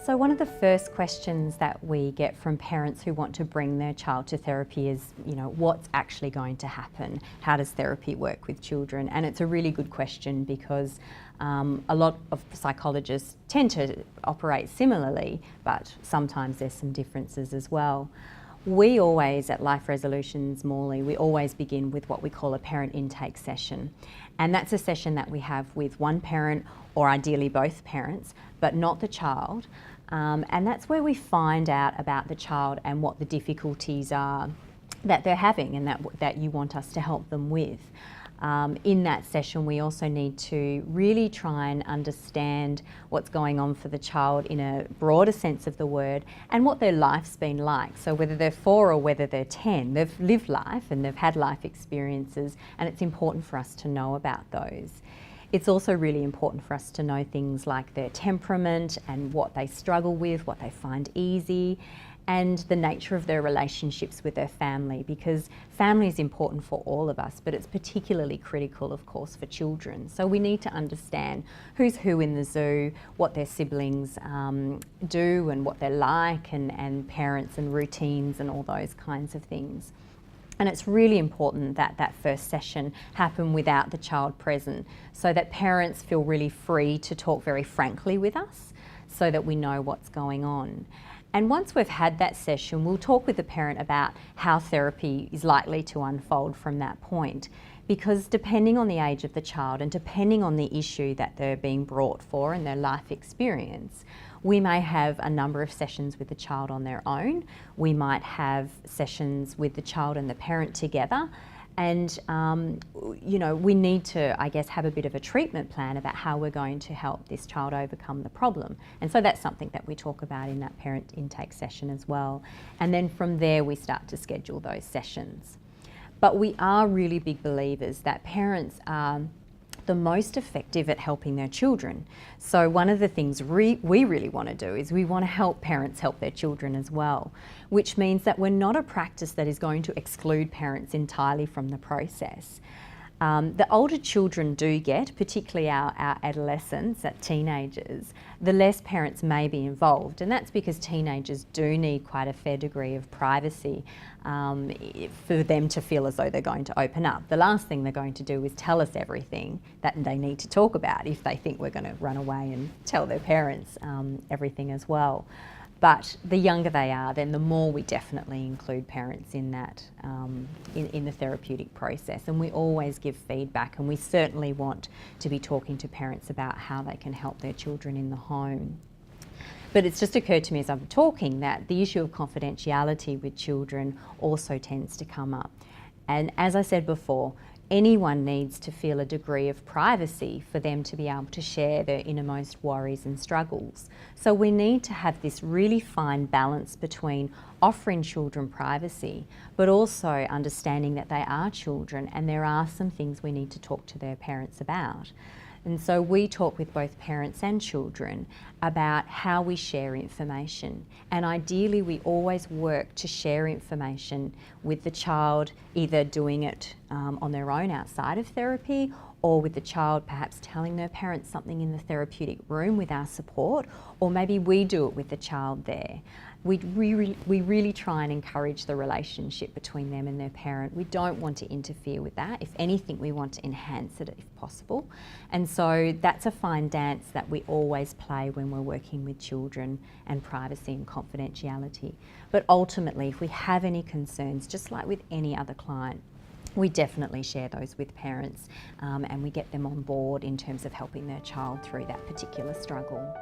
So one of the first questions that we get from parents who want to bring their child to therapy is, what's actually going to happen? How does therapy work with children? And it's a really good question because a lot of psychologists tend to operate similarly, but sometimes there's some differences as well. We always, at Life Resolutions Morley, we always begin with what we call a parent intake session. And that's a session that we have with one parent, or ideally both parents, but not the child. And that's where we find out about the child and what the difficulties are that they're having and that you want us to help them with. In that session, we also need to really try and understand what's going on for the child in a broader sense of the word and what their life's been like. So whether they're 4 or whether they're 10, they've lived life and they've had life experiences, and it's important for us to know about those. It's also really important for us to know things like their temperament and what they struggle with, what they find easy, and the nature of their relationships with their family, because family is important for all of us, but it's particularly critical, of course, for children. So we need to understand who's who in the zoo, what their siblings do and what they're like, and parents and routines and all those kinds of things. And it's really important that that first session happen without the child present, so that parents feel really free to talk very frankly with us, so that we know what's going on. And once we've had that session, we'll talk with the parent about how therapy is likely to unfold from that point. Because depending on the age of the child and depending on the issue that they're being brought for and their life experience, we may have a number of sessions with the child on their own. We might have sessions with the child and the parent together. And, we need to, I guess, have a bit of a treatment plan about how we're going to help this child overcome the problem. And so that's something that we talk about in that parent intake session as well. And then from there, we start to schedule those sessions. But we are really big believers that parents are the most effective at helping their children. So one of the things we really want to do is we want to help parents help their children as well, which means that we're not a practice that is going to exclude parents entirely from the process. The older children do get, particularly our adolescents, our teenagers, the less parents may be involved, and that's because teenagers do need quite a fair degree of privacy for them to feel as though they're going to open up. The last thing they're going to do is tell us everything that they need to talk about if they think we're going to run away and tell their parents everything as well. But the younger they are, then the more we definitely include parents in that, in the therapeutic process. And we always give feedback, and we certainly want to be talking to parents about how they can help their children in the home. But it's just occurred to me as I'm talking that the issue of confidentiality with children also tends to come up. And as I said before, anyone needs to feel a degree of privacy for them to be able to share their innermost worries and struggles. So we need to have this really fine balance between offering children privacy, but also understanding that they are children and there are some things we need to talk to their parents about. And so we talk with both parents and children about how we share information. And ideally, we always work to share information with the child, either doing it on their own outside of therapy, or with the child perhaps telling their parents something in the therapeutic room with our support, or maybe we do it with the child there. We really try and encourage the relationship between them and their parent. We don't want to interfere with that. If anything, we want to enhance it if possible. And so that's a fine dance that we always play when we're working with children, and privacy and confidentiality. But ultimately, if we have any concerns, just like with any other client, we definitely share those with parents and we get them on board in terms of helping their child through that particular struggle.